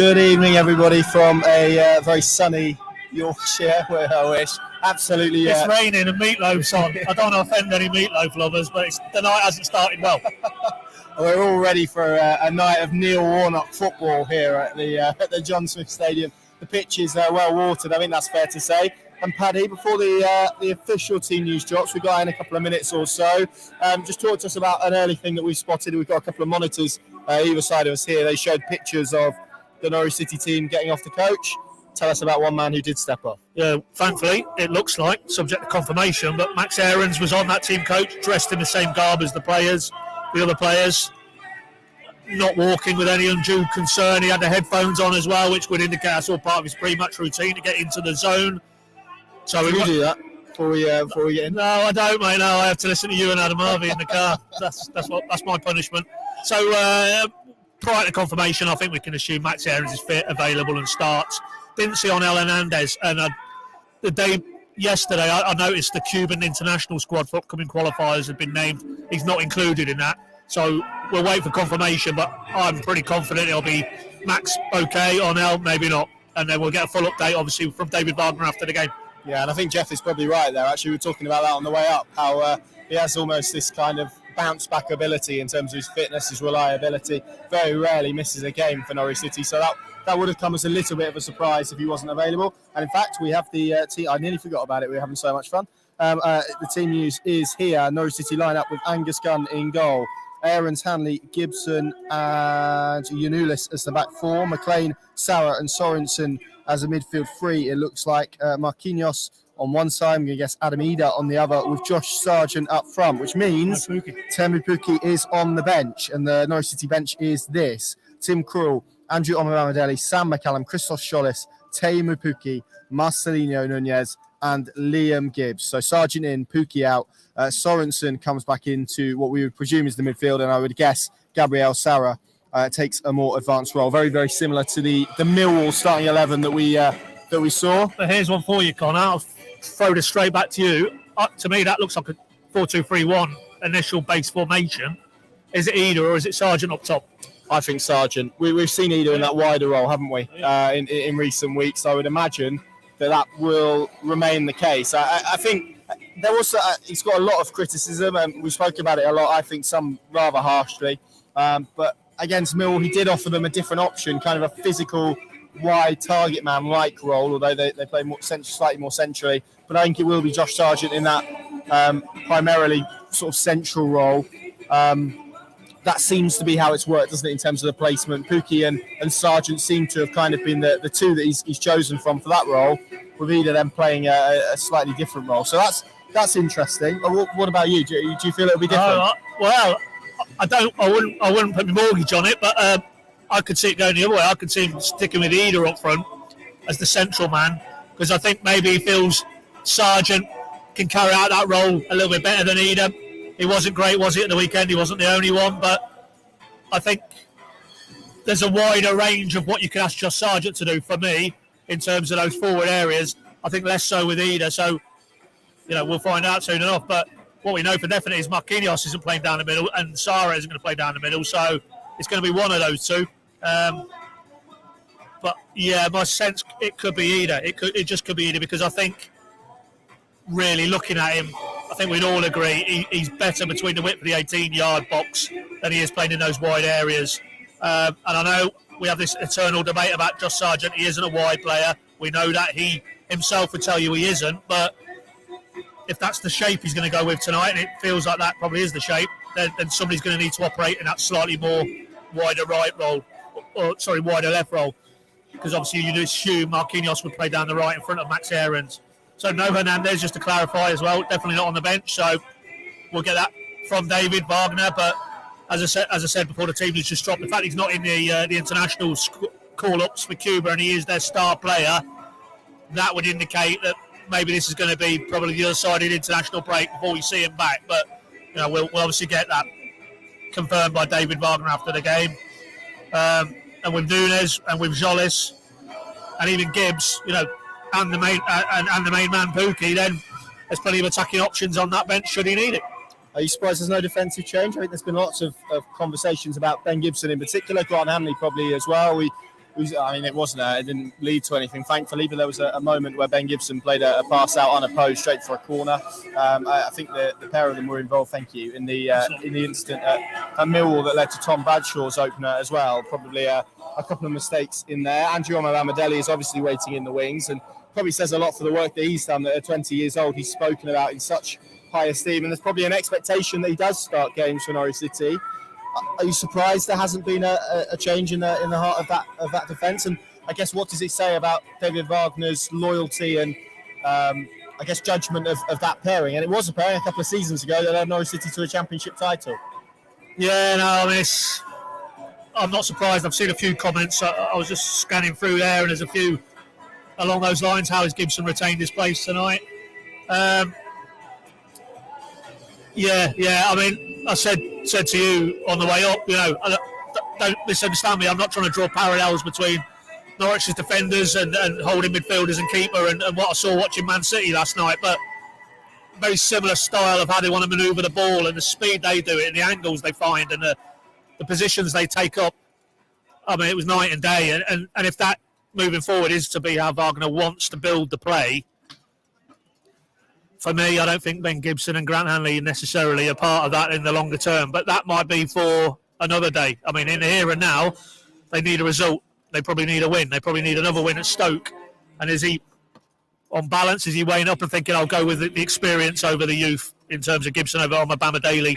Good evening, everybody, from a very sunny Yorkshire, where I wish. Absolutely. It's raining and meatloaf's on. I don't want to offend any meatloaf lovers, but the night hasn't started well. We're all ready for a night of Neil Warnock football here at the John Smith Stadium. The pitch is well watered, I think that's fair to say. And Paddy, before the official team news drops, we've got in a couple of minutes or so. Just talk to us about an early thing that we've spotted. We've got a couple of monitors either side of us here. They showed pictures of the Norwich City team getting off the coach. Tell us about one man who did step off. Yeah, thankfully, it looks like, subject to confirmation, but Max Aarons was on that team coach, dressed in the same garb as the other players, not walking with any undue concern. He had the headphones on as well, which would indicate that's all part of his pre-match routine to get into the zone. So do you do that before we get in? No, I don't, mate. No, I have to listen to you and Adam Harvey in the car. That's my punishment. So prior to confirmation, I think we can assume Max Aarons is fit, available, and starts. Didn't see on El Hernandez, and the day yesterday, I noticed the Cuban international squad for upcoming qualifiers had been named. He's not included in that, so we'll wait for confirmation. But I'm pretty confident it'll be Max okay on El, maybe not, and then we'll get a full update, obviously, from David Wagner after the game. Yeah, and I think Jeff is probably right there. Actually, we were talking about that on the way up, how he has almost this kind of bounce-back ability in terms of his fitness, his reliability. Very rarely misses a game for Norwich City, so that would have come as a little bit of a surprise if he wasn't available. And in fact, we have the team. I nearly forgot about it. We were having so much fun. The team news is here. Norwich City line up with Angus Gunn in goal. Aarons, Hanley, Gibson and Yanulis as the back four. McLean, Sauer and Sorensen as a midfield three. It looks like Marquinhos on one side, I'm going to guess Adam Eder on the other, with Josh Sargent up front, which means Teemu Pukki is on the bench, and the Norwich City bench is this: Tim Krul, Andrew Omaramadeli, Sam McCallum, Christos Schollis, Teemu Pukki, Marcelino Nunez, and Liam Gibbs. So Sargent in, Pukki out. Sorensen comes back into what we would presume is the midfield, and I would guess Gabriel Sara takes a more advanced role. Very, very similar to the Millwall starting 11 that we saw. But here's one for you, Connor. I'll throw this straight back to you. To me, that looks like a 4-2-3-1 initial base formation. Is it Eder or is it Sargent up top? I think Sargent. We've seen Eder in that wider role, haven't we, in recent weeks. I would imagine that will remain the case. I think there was he's got a lot of criticism, and we spoke about it a lot. I think some rather harshly, but against Millwall, he did offer them a different option, kind of a physical, wide target man-like role, although they play slightly more centrally. But I think it will be Josh Sargent in that primarily sort of central role. That seems to be how it's worked, doesn't it, in terms of the placement? Pukki and Sargent seem to have kind of been the two that he's chosen from for that role, with either them playing a slightly different role. So that's interesting. What about you? Do you feel it'll be different? Well, I wouldn't put my mortgage on it, but I could see it going the other way. I could see him sticking with Eder up front as the central man, because I think maybe he feels Sargent can carry out that role a little bit better than Eder. He wasn't great, was he, at the weekend? He wasn't the only one, but I think there's a wider range of what you can ask Josh Sargent to do for me in terms of those forward areas. I think less so with Eder, so we'll find out soon enough. But what we know for definite is Marquinhos isn't playing down the middle and Sara isn't going to play down the middle, so it's going to be one of those two. But yeah, my sense it could be Eder. It just could be Eder, because I think really looking at him, I think we'd all agree he's better between the width of the 18-yard box than he is playing in those wide areas. And I know we have this eternal debate about Josh Sargent. He isn't a wide player. We know that. He himself would tell you he isn't. But if that's the shape he's going to go with tonight, and it feels like that probably is the shape, then somebody's going to need to operate in that slightly more wider right role, wider left role. Because obviously you'd assume Marquinhos would play down the right in front of Max Aarons. So no Hernandez, just to clarify as well, definitely not on the bench. So we'll get that from David Wagner. But as I said before, the team has just dropped. The fact he's not in the international call-ups for Cuba and he is their star player, that would indicate that maybe this is going to be probably the other side of the international break before we see him back. But we'll obviously get that confirmed by David Wagner after the game. And with Nunez and with Jolis and even Gibbs, and the main man Pukki, then there's plenty of attacking options on that bench should he need it. Are you surprised there's no defensive change? I think there's been lots of conversations about Ben Gibson in particular, Grant Hanley probably as well. We it wasn't. It didn't lead to anything, thankfully. But there was a moment where Ben Gibson played a pass out unopposed, straight for a corner. I think the pair of them were involved. Thank you in the incident at Millwall that led to Tom Bradshaw's opener as well. Probably a couple of mistakes in there. Andrew Omobamidele is obviously waiting in the wings, and probably says a lot for the work that he's done. That at 20 years old, he's spoken about in such high esteem, and there's probably an expectation that he does start games for Norwich City. Are you surprised there hasn't been a change in the heart of that defence? And I guess what does it say about David Wagner's loyalty and I guess judgment of that pairing? And it was a pairing a couple of seasons ago that led Norwich City to a championship title. Yeah, no, I mean, I'm not surprised. I've seen a few comments. I was just scanning through there, and there's a few along those lines. How has Gibson retained his place tonight? Yeah. I mean, I said to you on the way up, don't misunderstand me. I'm not trying to draw parallels between Norwich's defenders and holding midfielders and keeper and what I saw watching Man City last night, but very similar style of how they want to manoeuvre the ball and the speed they do it and the angles they find and the positions they take up. I mean, it was night and day, and if that moving forward is to be how Wagner wants to build the play, for me, I don't think Ben Gibson and Grant Hanley necessarily are part of that in the longer term, but that might be for another day. I mean, in the here and now, they need a result. They probably need a win. They probably need another win at Stoke. And is he, on balance, is he weighing up and thinking, I'll go with the experience over the youth in terms of Gibson over Omobamidele?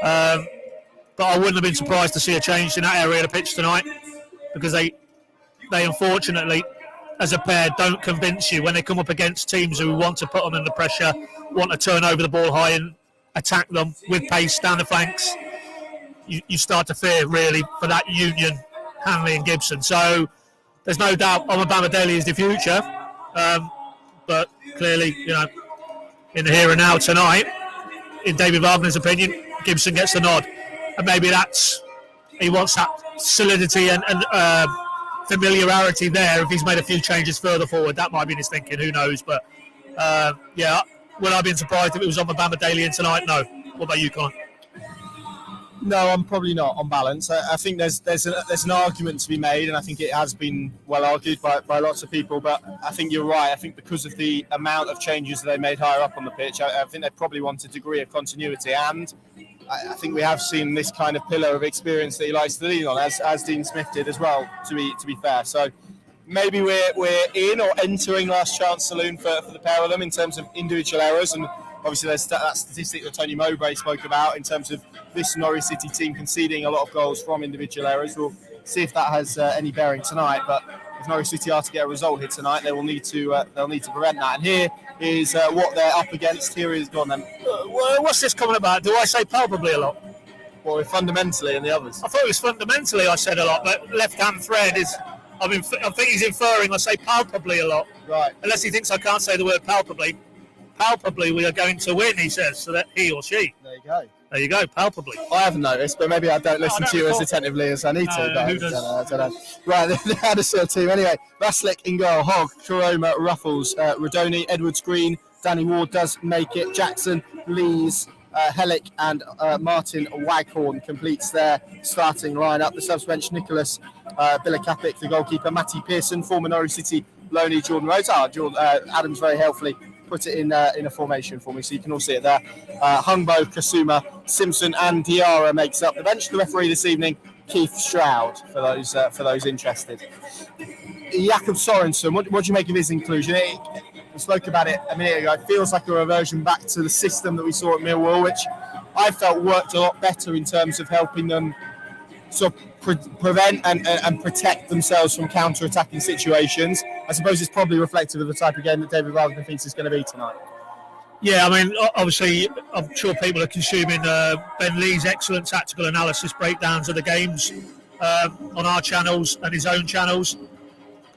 But I wouldn't have been surprised to see a change in that area of the pitch tonight, because they unfortunately, as a pair, don't convince you when they come up against teams who want to put them under pressure, want to turn over the ball high and attack them with pace down the flanks. You start to fear, really, for that union, Hanley and Gibson. So there's no doubt Omobamidele is the future. But clearly, in the here and now tonight, in David Wagner's opinion, Gibson gets the nod. And maybe he wants that solidity and familiarity there. If he's made a few changes further forward, that might be his thinking, who knows. But would I have been surprised if it was Omobamidele in tonight? No. What about you, Colin? No, I'm probably not, on balance. I think there's an argument to be made, and I think it has been well argued by lots of people, but I think you're right. I think because of the amount of changes that they made higher up on the pitch, I think they probably want a degree of continuity, and I think we have seen this kind of pillar of experience that he likes to lean on, as Dean Smith did as well, to be fair. So maybe we're in or entering last chance saloon for the pair of them in terms of individual errors, and obviously there's that statistic that Tony Mowbray spoke about in terms of this Norwich City team conceding a lot of goals from individual errors. We'll see if that has any bearing tonight, but if Norwich City are to get a result here tonight, they will need to prevent that. And here is what they're up against. Here is gone then. What's this comment about? Do I say palpably a lot? Well, fundamentally and the others. I thought it was fundamentally I said a lot, but left-hand thread is... I think he's inferring I say palpably a lot. Right. Unless he thinks I can't say the word palpably. Palpably we are going to win, he says, so that he or she. There you go, palpably. I haven't noticed, but maybe I don't listen to you as attentively as I need to. But who does? I don't know. Right, the Huddersfield team. Anyway, Vaslik in goal, Hogg, Karoma, Ruffles, Rodoni, Edwards Green, Danny Ward does make it, Jackson, Lees, Hellick and Martin Waghorn completes their starting lineup. The subs bench, Nicholas Billikapik, the goalkeeper, Matty Pearson, former Norwich City loanee Jordan Rhodes. Adam's very helpfully put it in a formation for me, so you can all see it there. Hungbo, Kasuma, Simpson and Diarra makes up the bench. The referee this evening, Keith Stroud, for those interested. Jakob Sorensen, what do you make of his inclusion? We spoke about it a minute ago. It feels like a reversion back to the system that we saw at Millwall, which I felt worked a lot better in terms of helping them sort of prevent and protect themselves from counter-attacking situations. I suppose it's probably reflective of the type of game that David Wagner thinks is going to be tonight. Yeah, I mean, obviously, I'm sure people are consuming Ben Lee's excellent tactical analysis breakdowns of the games on our channels and his own channels.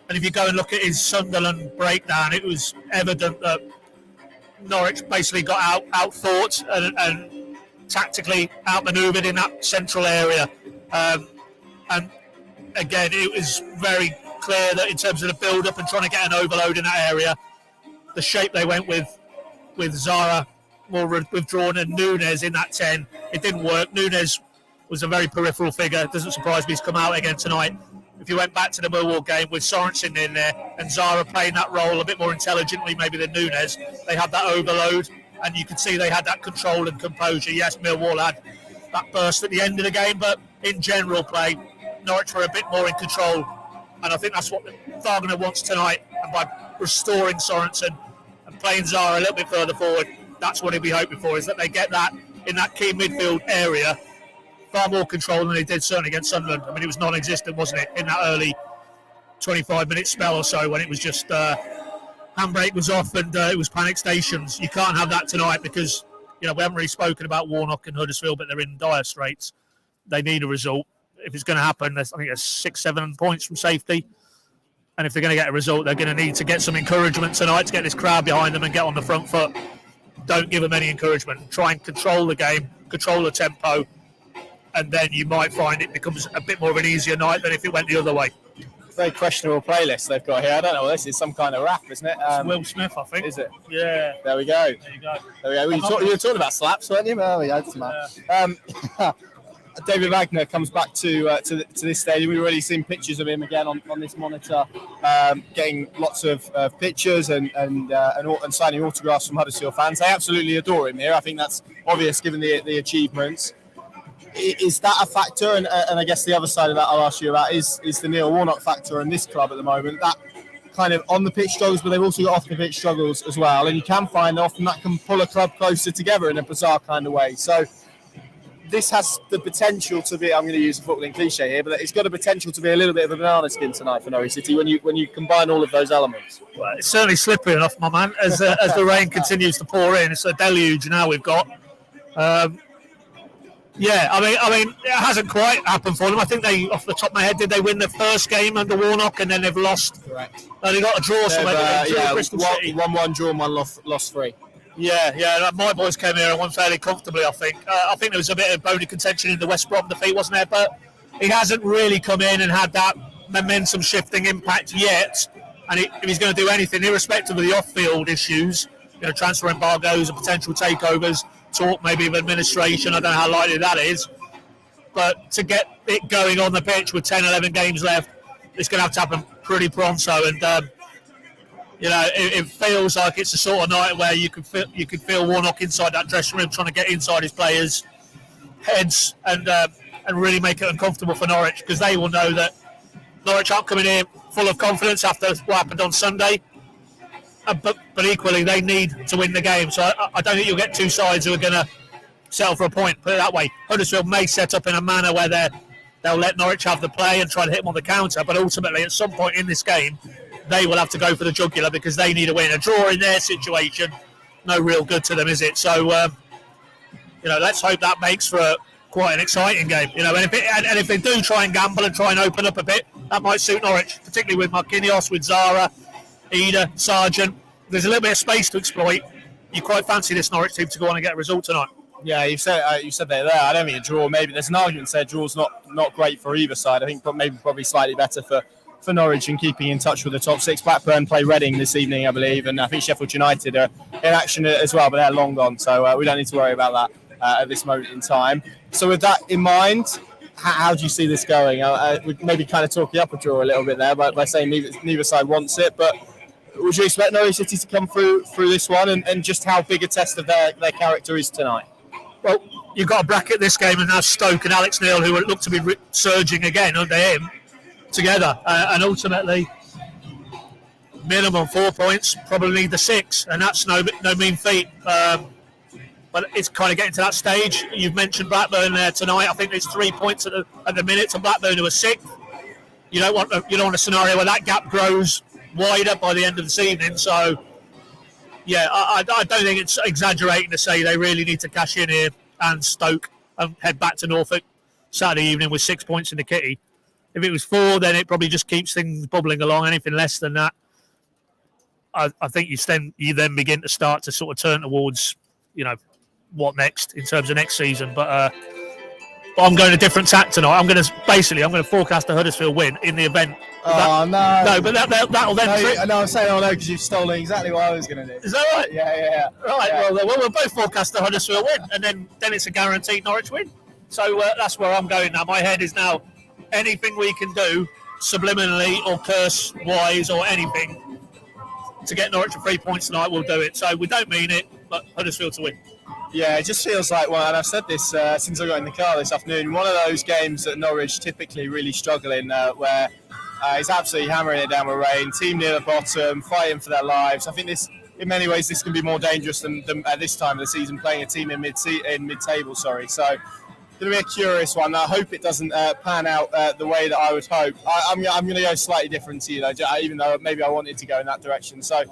And if you go and look at his Sunderland breakdown, it was evident that Norwich basically got out-thought and tactically outmanoeuvred in that central area. And again, it was very clear that in terms of the build-up and trying to get an overload in that area, the shape they went with Zara more withdrawn and Nunes in that 10, it didn't work. Nunes was a very peripheral figure. It doesn't surprise me he's come out again tonight. if you went back to the Millwall game with Sorensen in there and Zara playing that role a bit more intelligently maybe than Nunes, they had that overload and you could see they had that control and composure. Yes, Millwall had that burst at the end of the game, but in general play, Norwich were a bit more in control, and I think that's what Wagner wants tonight. And by restoring Sorensen and playing Zara a little bit further forward, that's what he'll be hoping for, is that they get that in that key midfield area far more control than they did certainly against Sunderland. I mean, it was non-existent, wasn't it, in that early 25-minute spell or so when it was just handbrake was off and it was panic stations. You can't have that tonight because, we haven't really spoken about Warnock and Huddersfield, but they're in dire straits. They need a result. If it's going to happen, I think there's 6-7 points from safety. And if they're going to get a result, they're going to need to get some encouragement tonight to get this crowd behind them and get on the front foot. Don't give them any encouragement. Try and control the game, control the tempo, and then you might find it becomes a bit more of an easier night than if it went the other way. Very questionable playlist they've got here. I don't know what this is. Some kind of rap, isn't it? It's Will Smith, I think. Is it? Yeah. There we go. There you go. There we go. You were talking about slaps, weren't you? Oh, yeah, that's mad. David Wagner comes back to this stadium. We've already seen pictures of him again on this monitor, getting lots of pictures and signing autographs from Huddersfield fans. They absolutely adore him here. I think that's obvious given the achievements. Is that a factor? And I guess the other side of that I'll ask you about is the Neil Warnock factor in this club at the moment. That kind of on the pitch struggles, but they've also got off the pitch struggles as well. And you can find often that can pull a club closer together in a bizarre kind of way. So this has the potential to be, I'm going to use a footballing cliche here, but it's got the potential to be a little bit of a banana skin tonight for Norwich City when you combine all of those elements. Well, it's certainly slippery enough, my man, as the rain continues to pour in. It's a deluge now we've got. I mean, it hasn't quite happened for them. I think they, off the top of my head, did they win the first game under Warnock and then they've lost? Correct. They got a draw somewhere. Bristol City. 1-1 draw and one lost 3. Yeah. My boys came here and won fairly comfortably, I think. I think there was a bit of bony contention in the West Brom defeat, wasn't there? But he hasn't really come in and had that momentum shifting impact yet. And if he's going to do anything, irrespective of the off-field issues, transfer embargoes and potential takeovers, talk maybe of administration, I don't know how likely that is. But to get it going on the pitch with 10, 11 games left, it's going to have to happen pretty pronto. And it feels like it's the sort of night where you could feel Warnock inside that dressing room trying to get inside his players' heads and really make it uncomfortable for Norwich, because they will know that Norwich aren't coming in full of confidence after what happened on Sunday. But equally, they need to win the game. So I don't think you'll get two sides who are going to settle for a point. Put it that way. Huddersfield may set up in a manner where they'll let Norwich have the play and try to hit them on the counter. But ultimately, at some point in this game, they will have to go for the jugular because they need a win. A draw in their situation, no real good to them, is it? So, let's hope that makes for quite an exciting game. And if they do try and gamble and try and open up a bit, that might suit Norwich, particularly with Marquinhos, with Zara, Ida, Sargent. There's a little bit of space to exploit. You quite fancy this Norwich team to go on and get a result tonight. Yeah, you said they're there. I don't think a draw. Maybe there's an argument to say a draw's not great for either side. I think probably slightly better for Norwich and keeping in touch with the top 6. Blackburn play Reading this evening, I believe, and I think Sheffield United are in action as well, but they're long gone, so we don't need to worry about that at this moment in time. So with that in mind, how do you see this going? We maybe kind of talking up a draw a little bit there by saying neither side wants it, but would you expect Norwich City to come through this one, and just how big a test of their character is tonight? Well, you've got to bracket this game and have Stoke and Alex Neil, who look to be surging again under him, together. And ultimately, minimum 4 points, probably need the 6, and that's no mean feat. But it's kind of getting to that stage. You've mentioned Blackburn there tonight. I think there's 3 points at the minute to Blackburn, who are 6th. You don't want a scenario where that gap grows wider by the end of this evening. So, yeah, I don't think it's exaggerating to say they really need to cash in here and Stoke and head back to Norfolk Saturday evening with 6 points in the kitty. If it was 4, then it probably just keeps things bubbling along. Anything less than that, I think you then begin to start to sort of turn towards, what next in terms of next season. But I'm going a different tack tonight. I'm going to forecast a Huddersfield win in the event. No, but that'll then. No, I'm saying no because you've stolen exactly what I was going to do. Is that right? Yeah. Right. Yeah. Well, we'll both forecast a Huddersfield win, and then it's a guaranteed Norwich win. So that's where I'm going now. My head is now anything we can do subliminally or curse-wise or anything to get Norwich to 3 points tonight, we'll do it. So we don't mean it, but Huddersfield to win. Yeah, it just feels like one, and I've said this since I got in the car this afternoon, one of those games that Norwich typically really struggle in, where he's absolutely hammering it down with rain, team near the bottom, fighting for their lives. I think this, in many ways, this can be more dangerous than at this time of the season, playing a team in mid-table. So, it's going to be a curious one. I hope it doesn't pan out the way that I would hope. I'm going to go slightly different to you, though, even though maybe I wanted to go in that direction. So,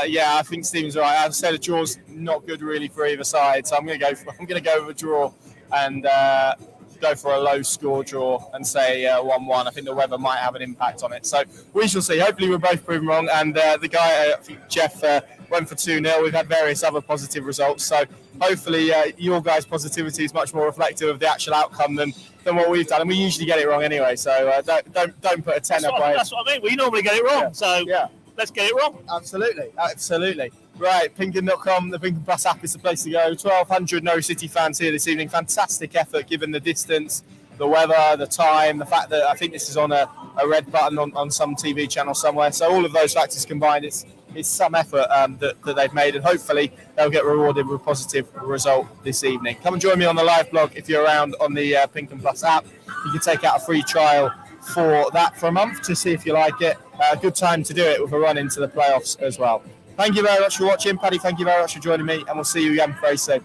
yeah, I think Stephen's right. I've said a draw's not good really for either side, so I'm going to go with a draw and go for a low-score draw and say 1-1. I think the weather might have an impact on it. So we shall see. Hopefully we're both proven wrong. And the guy, I think Jeff, went for 2-0. We've had various other positive results. So hopefully your guys' positivity is much more reflective of the actual outcome than what we've done. And we usually get it wrong anyway. So don't put a tenner by it. That's what I mean. We normally get it wrong. Yeah. So let's get it wrong. Absolutely. Right, Pinkin.com, the Pinkin Plus app is the place to go. 1,200 Norwich City fans here this evening. Fantastic effort given the distance, the weather, the time, the fact that I think this is on a red button on some TV channel somewhere. So all of those factors combined, it's some effort that they've made, and hopefully they'll get rewarded with a positive result this evening. Come and join me on the live blog if you're around on the Pinkin Plus app. You can take out a free trial for that for a month to see if you like it. A good time to do it with a run into the playoffs as well. Thank you very much for watching. Paddy, thank you very much for joining me, and we'll see you again very soon.